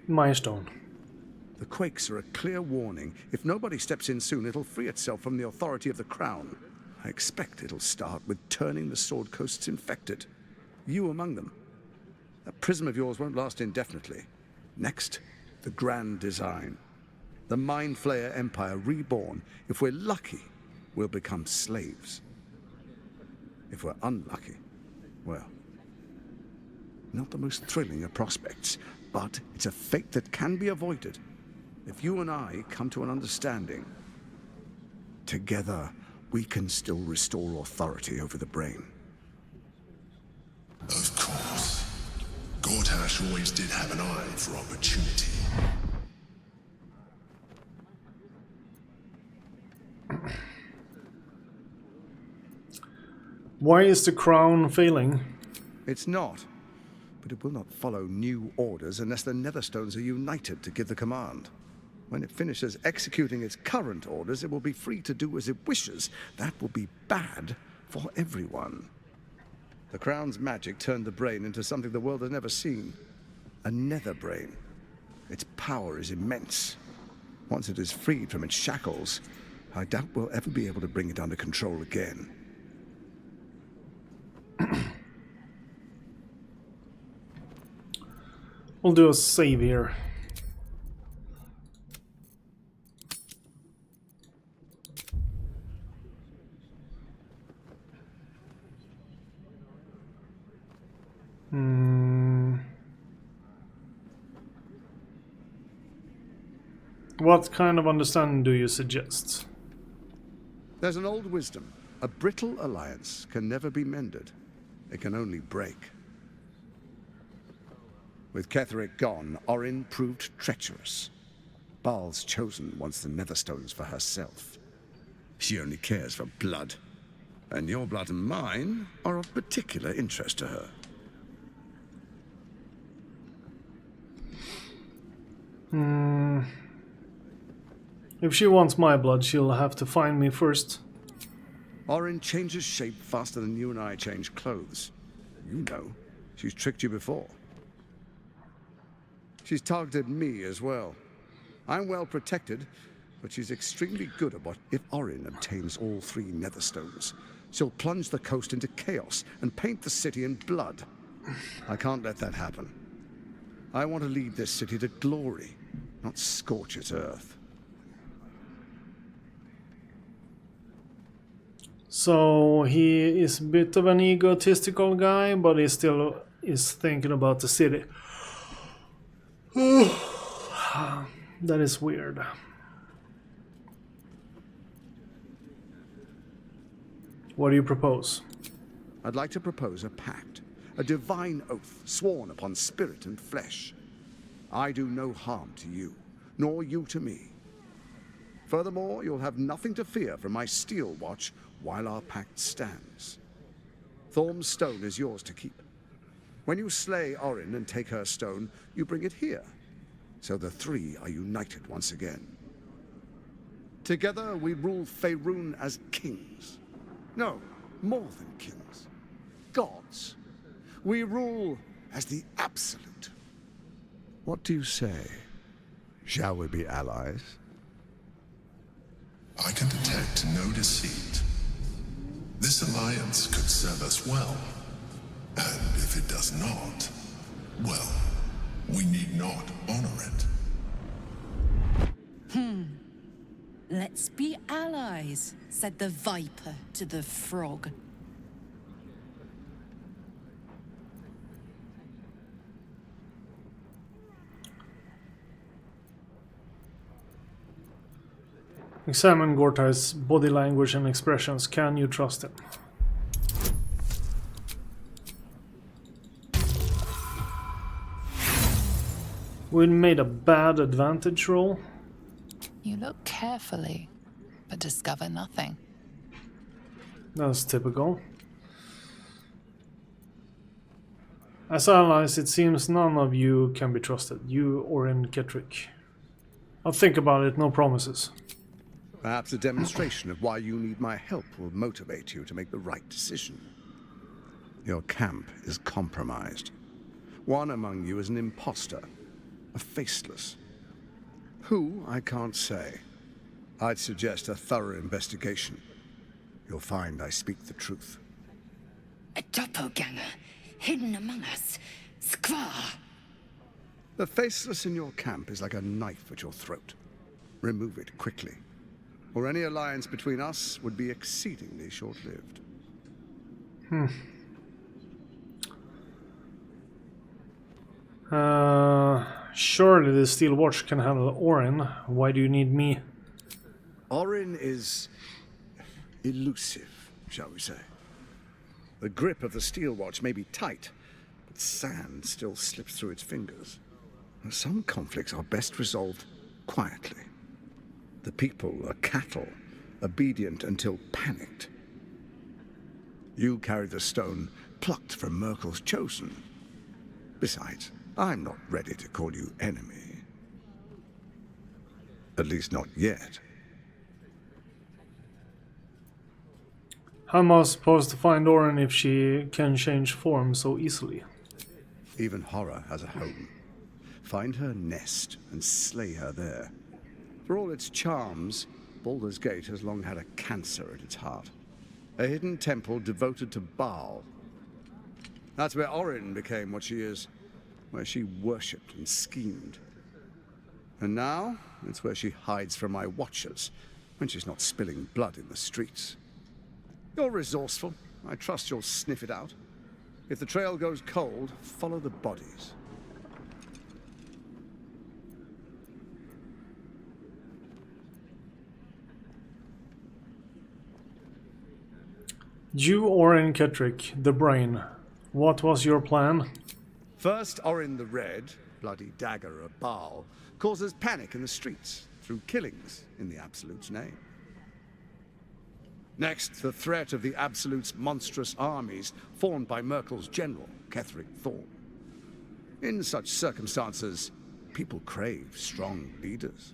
milestone. The quakes are a clear warning. If nobody steps in soon, it'll free itself from the authority of the Crown. I expect it'll start with turning the Sword Coasts infected. You among them. That prism of yours won't last indefinitely. Next, the grand design. The Mind Flayer Empire reborn. If we're lucky, we'll become slaves. If we're unlucky, well, not the most thrilling of prospects, but it's a fate that can be avoided. If you and I come to an understanding, together we can still restore authority over the brain. Of course. Gortash always did have an eye for opportunity. Why is the Crown failing? It's not, but it will not follow new orders unless the Netherstones are united to give the command. When it finishes executing its current orders, it will be free to do as it wishes. That will be bad for everyone. The Crown's magic turned the brain into something the world has never seen. A nether brain. Its power is immense. Once it is freed from its shackles, I doubt we'll ever be able to bring it under control again. We'll do a save here. What kind of understanding do you suggest? There's an old wisdom. A brittle alliance can never be mended. It can only break. With Ketheric gone, Orin proved treacherous. Baal's chosen wants the Netherstones for herself. She only cares for blood. And your blood and mine are of particular interest to her. If she wants my blood, she'll have to find me first. Orin changes shape faster than you and I change clothes. You know, she's tricked you before. She's targeted me as well. I'm well protected, but she's extremely good at what. If Orin obtains all 3 Netherstones, she'll plunge the coast into chaos and paint the city in blood. I can't let that happen. I want to lead this city to glory, not scorch its earth. So he is a bit of an egotistical guy, but he still is thinking about the city. That is weird. What do you propose? I'd like to propose a pact, a divine oath sworn upon spirit and flesh. I do no harm to you, nor you to me. Furthermore, you'll have nothing to fear from my steel watch while our pact stands. Thorm's stone is yours to keep. When you slay Orin and take her stone, you bring it here, so the 3 are united once again. Together we rule Faerun as kings. No, more than kings. Gods. We rule as the absolute. What do you say? Shall we be allies? I can detect no deceit. This alliance could serve us well. And if it does not, well, we need not honor it. Let's be allies, said the viper to the frog. Examine Gortai's body language and expressions. Can you trust him? We made a bad advantage roll. You look carefully, but discover nothing. That's typical. As allies, it seems none of you can be trusted. You or in Ketheric. I'll think about it, no promises. Perhaps a demonstration of why you need my help will motivate you to make the right decision. Your camp is compromised. One among you is an imposter, a faceless. Who, I can't say. I'd suggest a thorough investigation. You'll find I speak the truth. A doppelganger, hidden among us. Squaw! The faceless in your camp is like a knife at your throat. Remove it quickly, or any alliance between us would be exceedingly short-lived. Surely the Steel Watch can handle Orin. Why do you need me? Orin is elusive, shall we say. The grip of the Steel Watch may be tight, but sand still slips through its fingers. Some conflicts are best resolved quietly. The people are cattle, obedient until panicked. You carry the stone plucked from Merkel's chosen. Besides, I'm not ready to call you enemy. At least not yet. How am I supposed to find Orin if she can change form so easily? Even horror has a home. Find her nest and slay her there. For all its charms, Baldur's Gate has long had a cancer at its heart. A hidden temple devoted to Baal. That's where Orin became what she is, where she worshipped and schemed. And now, it's where she hides from my watchers, when she's not spilling blood in the streets. You're resourceful. I trust you'll sniff it out. If the trail goes cold, follow the bodies. You, Orin Ketrick, the brain. What was your plan? First, Orin the Red, bloody dagger of Baal, causes panic in the streets through killings in the Absolute's name. Next, the threat of the Absolute's monstrous armies formed by Merkel's general, Ketheric Thorn. In such circumstances, people crave strong leaders.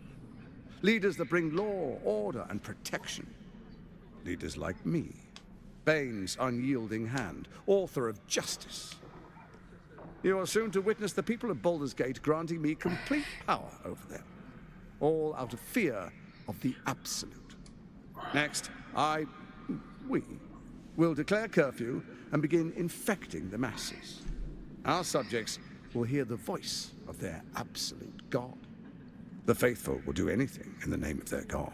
Leaders that bring law, order, and protection. Leaders like me, Bane's unyielding hand, author of justice. You are soon to witness the people of Baldur's Gate granting me complete power over them, all out of fear of the Absolute. Next, we will declare curfew and begin infecting the masses. Our subjects will hear the voice of their absolute God. The faithful will do anything in the name of their God.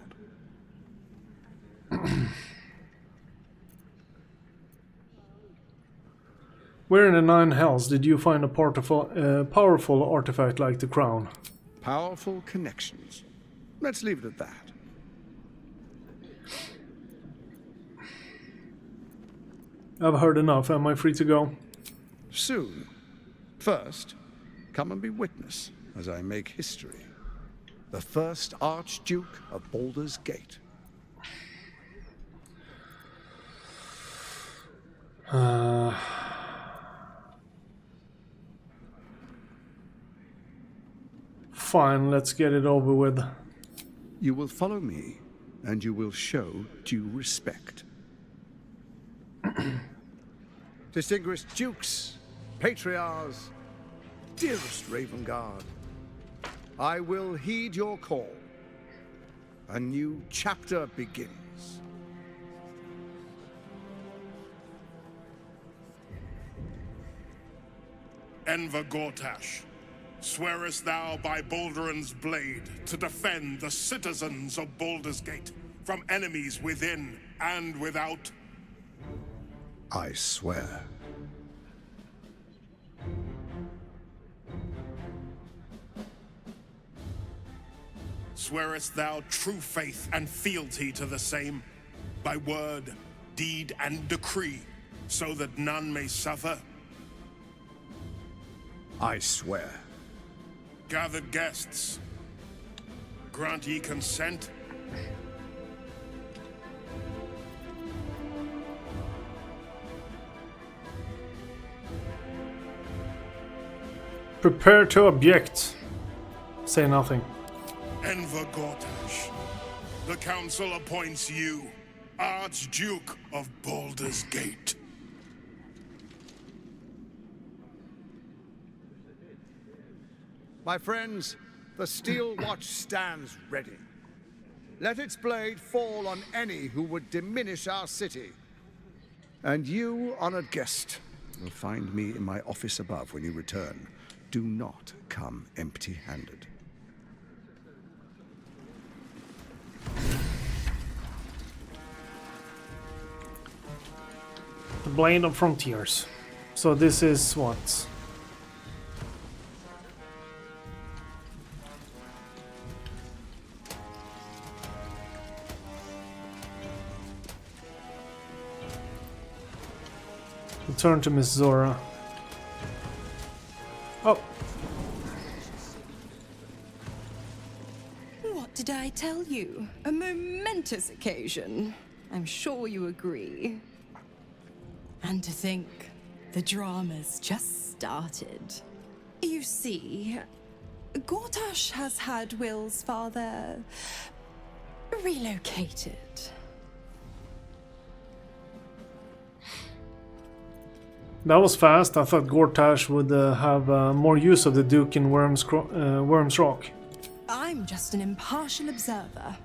Where in the Nine Hells did you find a powerful artifact like the crown? Powerful connections. Let's leave it at that. I've heard enough. Am I free to go? Soon. First, come and be witness as I make history. The first Archduke of Baldur's Gate. Fine, let's get it over with. You will follow me, and you will show due respect. Distinguished dukes, patriarchs, dearest Ravengard, I will heed your call. A new chapter begins. Enver Gortash, swearest thou by Balduran's blade to defend the citizens of Baldur's Gate from enemies within and without? I swear. Swearest thou true faith and fealty to the same, by word, deed, and decree, so that none may suffer? I swear. Gathered guests, grant ye consent? Prepare to object. Say nothing. Enver Gortash, the council appoints you Archduke of Baldur's Gate. My friends, the steel watch stands ready. Let its blade fall on any who would diminish our city. And you, honored guest, will find me in my office above when you return. Do not come empty-handed. The Blade of Frontiers. So this is what? Return to Miss Zora. Oh. What did I tell you? A momentous occasion. I'm sure you agree. And to think, the drama's just started. You see, Gortash has had Will's father relocated. That was fast. I thought Gortash would have more use of the Duke in Worm's Rock. I'm just an impartial observer.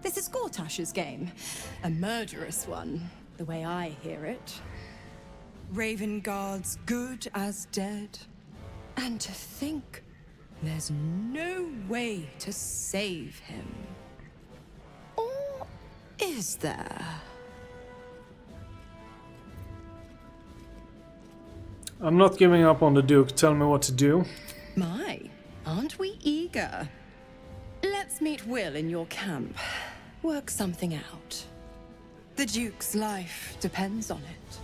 This is Gortash's game. A murderous one, the way I hear it. Ravenguard's good as dead. And to think, there's no way to save him. Or is there? I'm not giving up on the Duke. Tell me what to do. My, aren't we eager? Let's meet Will in your camp. Work something out. The Duke's life depends on it.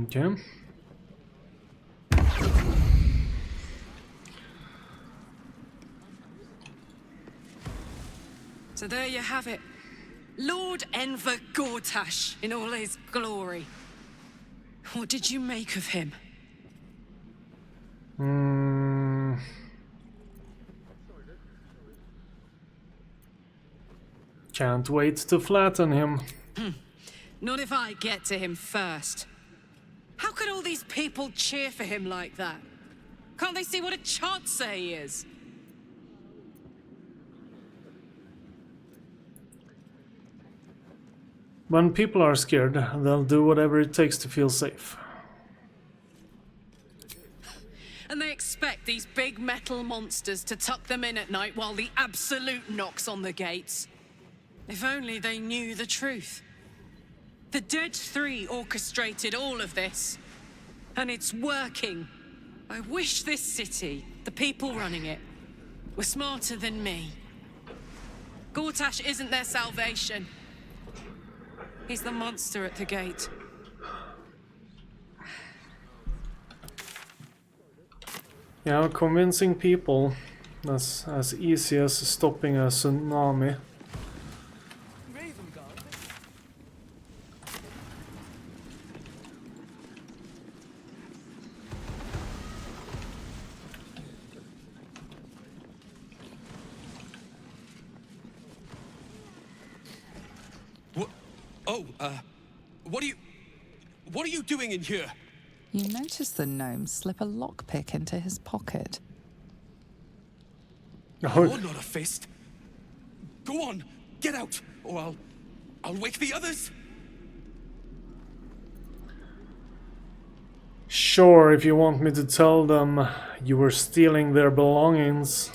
Okay. So there you have it. Lord Enver Gortash in all his glory. What did you make of him? Can't wait to flatten him. Not if I get to him first. How could all these people cheer for him like that? Can't they see what a chancer he is? When people are scared, they'll do whatever it takes to feel safe. And they expect these big metal monsters to tuck them in at night while the Absolute knocks on the gates. If only they knew the truth. The Dead Three orchestrated all of this. And it's working. I wish this city, the people running it, were smarter than me. Gortash isn't their salvation. He's the monster at the gate. Yeah, convincing people. That's as easy as stopping a tsunami. What are you doing in here? You notice the gnome slip a lockpick into his pocket. You're not a fist. Go on, get out, or I'll wake the others. Sure, if you want me to tell them you were stealing their belongings.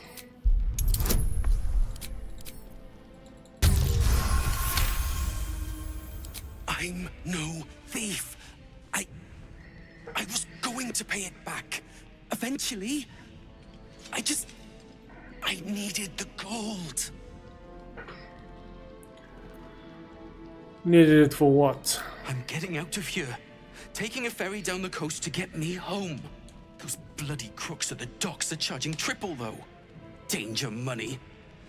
I'm no thief. I was going to pay it back. Eventually. I needed the gold. Needed it for what? I'm getting out of here. Taking a ferry down the coast to get me home. Those bloody crooks at the docks are charging triple, though. Danger money.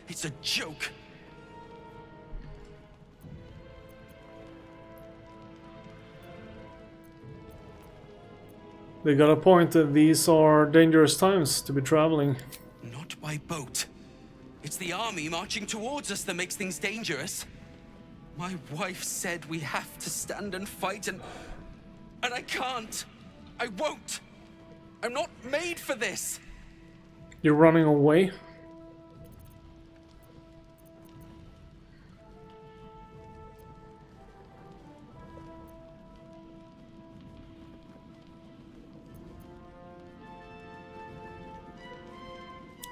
It's a joke. They got a point that these are dangerous times to be traveling. Not by boat. It's the army marching towards us that makes things dangerous. My wife said we have to stand and fight, and And I can't. I won't. I'm not made for this. You're running away?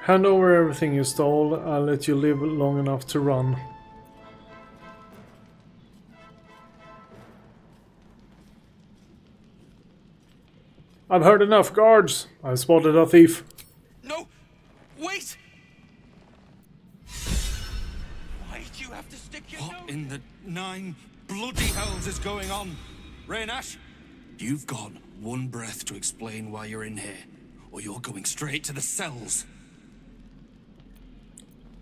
Hand over everything you stole. I'll let you live long enough to run. I've heard enough, guards. I've spotted a thief. No! Wait! Why do you have to stick your nose? What in the 9 bloody hells is going on? Raynash, you've got one breath to explain why you're in here, or you're going straight to the cells.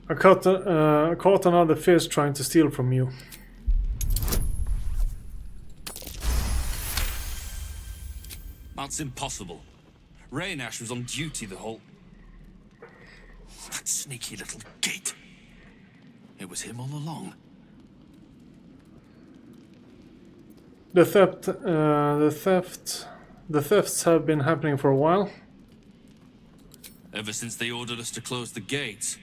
I caught another fish trying to steal from you. That's impossible. Raynash was on duty the whole... That sneaky little git. It was him all along. The thefts have been happening for a while. Ever since they ordered us to close the gates.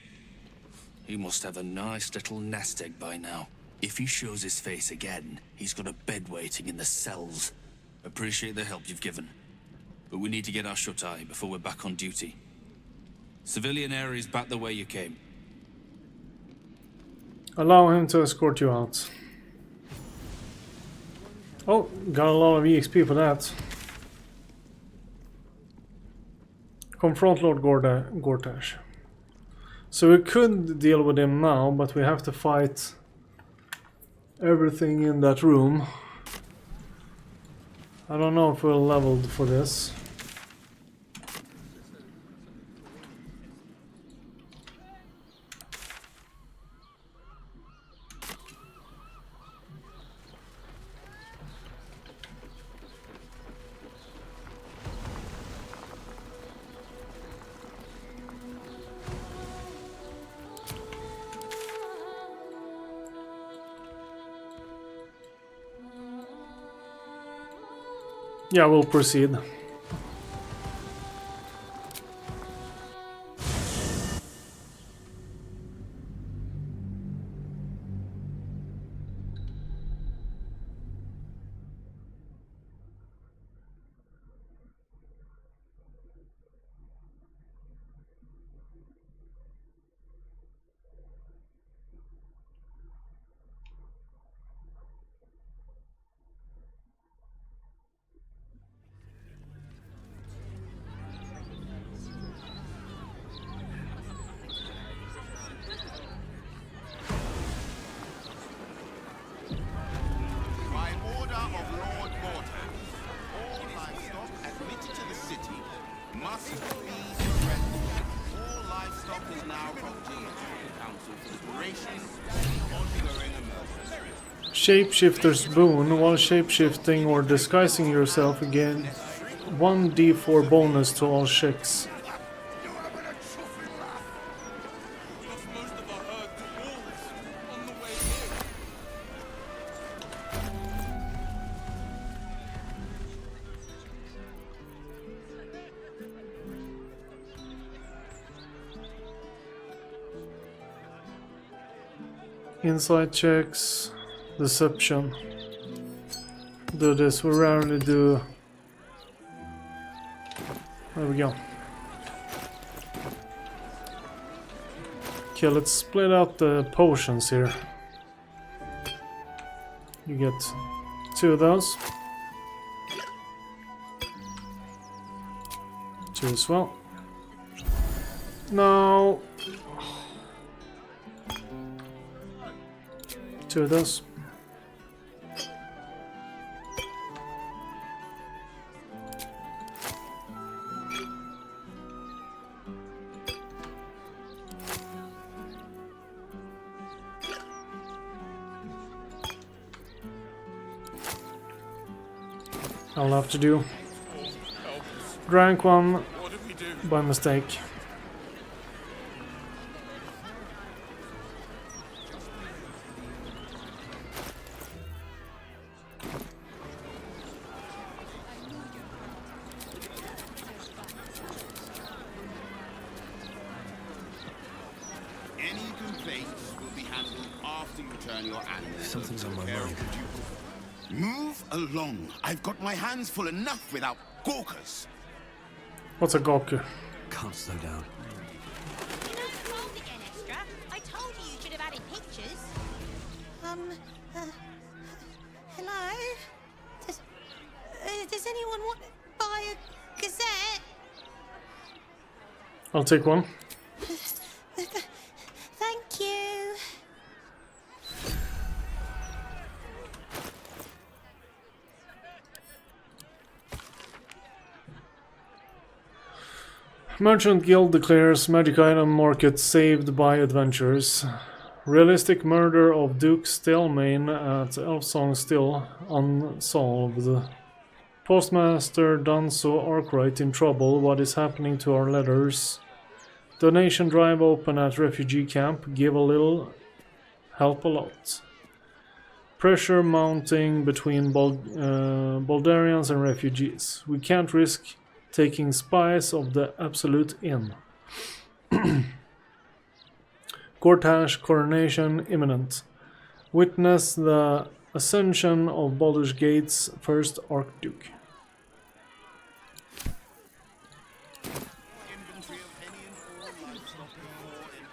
He must have a nice little nest egg by now. If he shows his face again, he's got a bed waiting in the cells. Appreciate the help you've given. But we need to get our shut-eye before we're back on duty. Civilian areas back the way you came. Allow him to escort you out. Oh, got a lot of EXP for that. Confront Lord Gortash. So we could deal with him now, but we have to fight everything in that room. I don't know if we're leveled for this. Yeah, we'll proceed. Shapeshifter's Boon. While shapeshifting or disguising yourself, again 1d4 bonus to all checks. Insight checks. Deception. Do this. We rarely do. There we go. Okay, let's split out the potions here. You get 2 of those. 2 as well. No. 2 of those. I'll have to do. Drank one by mistake. your animals. Something's on my mind. Move along. I've got my hands full enough without gawkers. What's a gawker? Can't slow down. You know, rolled again, extra. I told you should have added pictures. Hello? Does anyone want to buy a gazette? I'll take one. Thank you. Merchant Guild declares magic item market saved by adventurers. Realistic murder of Duke Stelmane at Elfsong still unsolved. Postmaster Dunso Arkwright in trouble. What is happening to our letters? Donation drive open at refugee camp. Give a little, help a lot. Pressure mounting between Baldarians and refugees. We can't risk taking spies of the Absolute in. Gortash coronation imminent. Witness the ascension of Baldur's Gate's first Archduke.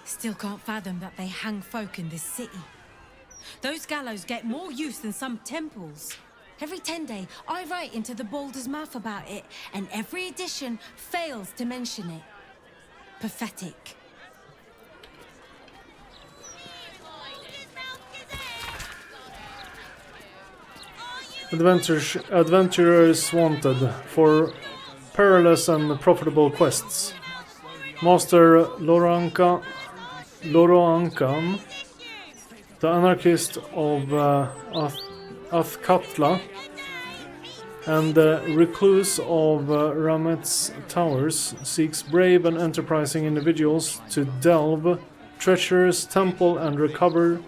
Still can't fathom that they hang folk in this city. Those gallows get more use than some temples. Every 10 day, I write into the Baldur's mouth about it, and every edition fails to mention it. Pathetic. Adventurers wanted for perilous and profitable quests. Master Lorankan, the anarchist of Athkatla, and the recluse of Ramet's Towers, seeks brave and enterprising individuals to delve treacherous temple and recover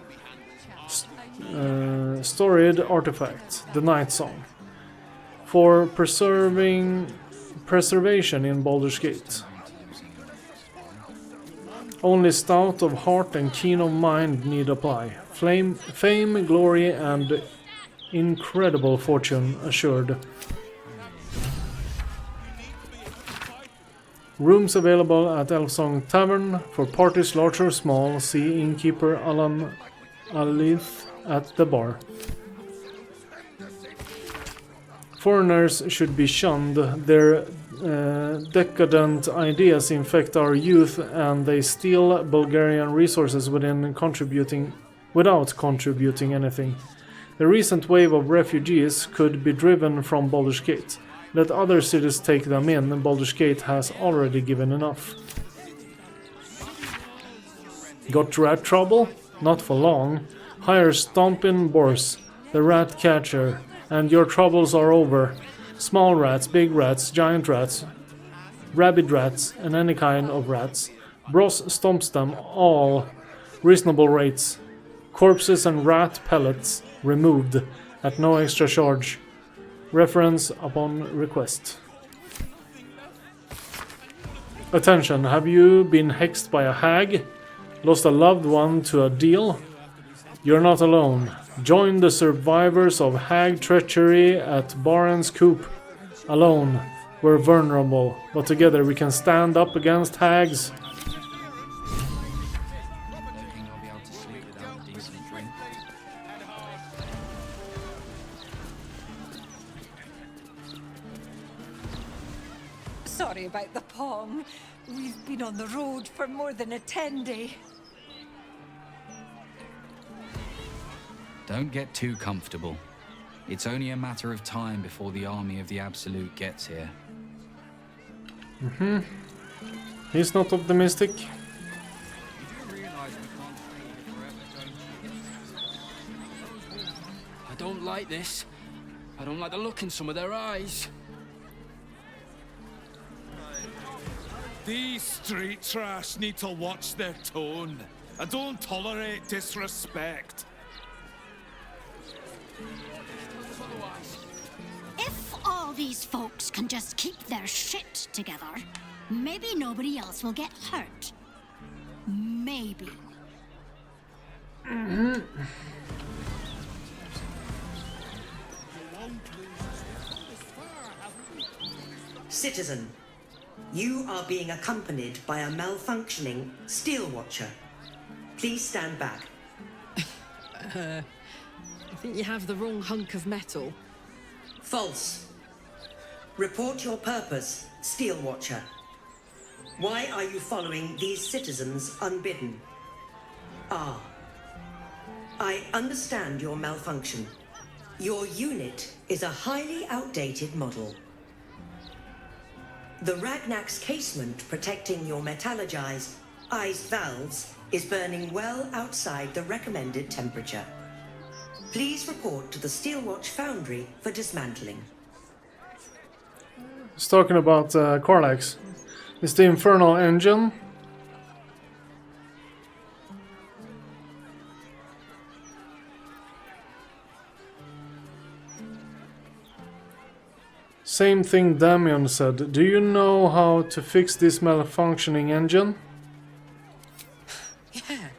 storied artifact, the Night Song, for preservation in Baldur's Gate. Only stout of heart and keen of mind need apply. Fame, glory, and incredible fortune assured. Rooms available at Elfsong Tavern for parties large or small. See innkeeper Alan Alith at the bar. Foreigners should be shunned. Their decadent ideas infect our youth, and they steal Bulgarian resources without contributing anything. The recent wave of refugees could be driven from Baldur's Gate. Let other cities take them in. Baldur's Gate has already given enough. Got rat trouble? Not for long. Hire Stompin' Bors, the rat catcher, and your troubles are over. Small rats, big rats, giant rats, rabid rats, and any kind of rats. Bros stomps them all. Reasonable rates. Corpses and rat pellets removed at no extra charge. Reference upon request. Attention, have you been hexed by a hag? Lost a loved one to a deal? You're not alone. Join the survivors of hag treachery at Baron's Coop. Alone, we're vulnerable, but together we can stand up against hags. Sorry about the pong. We've been on the road for more than a 10-day. Don't get too comfortable. It's only a matter of time before the army of the Absolute gets here. He's not optimistic. I don't like this. I don't like the look in some of their eyes. These street trash need to watch their tone. I don't tolerate disrespect. If all these folks can just keep their shit together, maybe nobody else will get hurt. Maybe. Citizen, you are being accompanied by a malfunctioning steel watcher. Please stand back. I think you have the wrong hunk of metal. False. Report your purpose, steel watcher. Why are you following these citizens unbidden? Ah. I understand your malfunction. Your unit is a highly outdated model. The Ragnak's casement protecting your metallurgized iced valves is burning well outside the recommended temperature. Please report to the Steelwatch Foundry for dismantling. He's talking about Corlax. It's the Infernal Engine. Same thing Damien said. Do you know how to fix this malfunctioning engine? Yeah.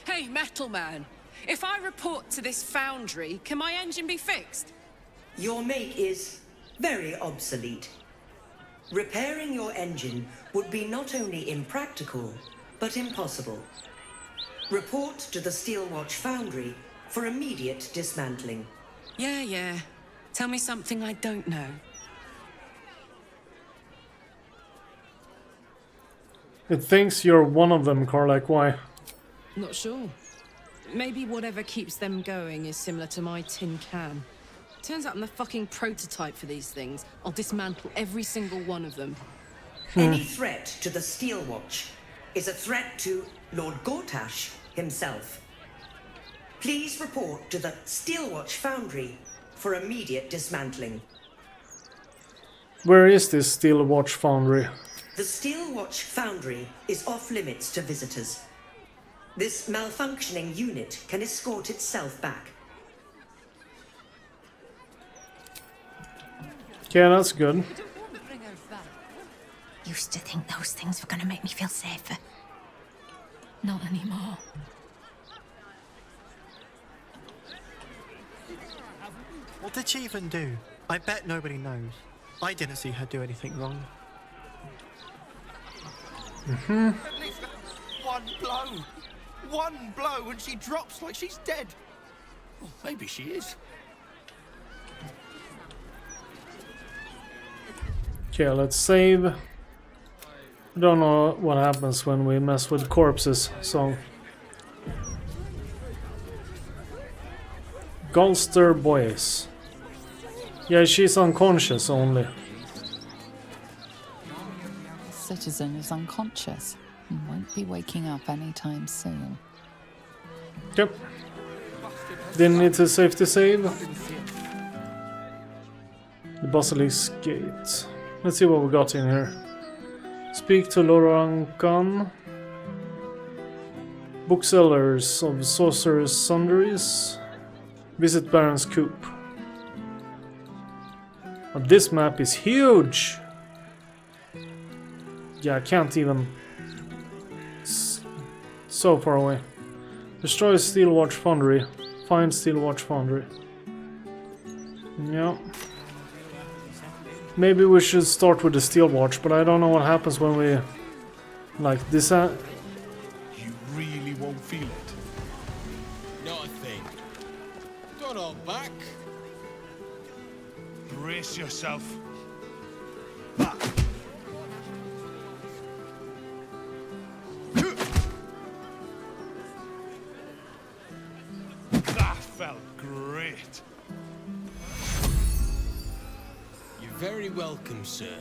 Hey, Metal Man. If I report to this foundry, can my engine be fixed? Your make is very obsolete. Repairing your engine would be not only impractical, but impossible. Report to the Steelwatch Foundry for immediate dismantling. Yeah. Tell me something I don't know. It thinks you're one of them, Karlak. Why? Not sure. Maybe whatever keeps them going is similar to my tin can. Turns out I'm the fucking prototype for these things. I'll dismantle every single one of them. Any threat to the Steelwatch is a threat to Lord Gortash himself. Please report to the Steelwatch Foundry for immediate dismantling. Where is this Steelwatch Foundry? The Steelwatch Foundry is off limits to visitors. This malfunctioning unit can escort itself back. Yeah, that's good. Used to think those things were gonna make me feel safer. Not anymore. What did she even do? I bet nobody knows. I didn't see her do anything wrong. At least one blow. One blow and she drops like she's dead. Well, maybe she is. Okay, let's save. I don't know what happens when we mess with corpses, so... Golster Boyce. Yeah, she's unconscious only. Citizen is unconscious and won't be waking up anytime soon. Yep. Didn't need to safety save. The Basilisk Gate. Let's see what we got in here. Speak to Lorankan. Booksellers of Sorcerer's Sundries. Visit Baron's Coop. Oh, this map is huge! Yeah, I can't even... It's so far away. Destroy Steelwatch Foundry. Find Steelwatch Foundry. Yeah. Maybe we should start with the Steelwatch, but I don't know what happens when we... Like, this... You really won't feel it. Not a thing. Don't hold back. Brace yourself. That felt great. You're very welcome, sir.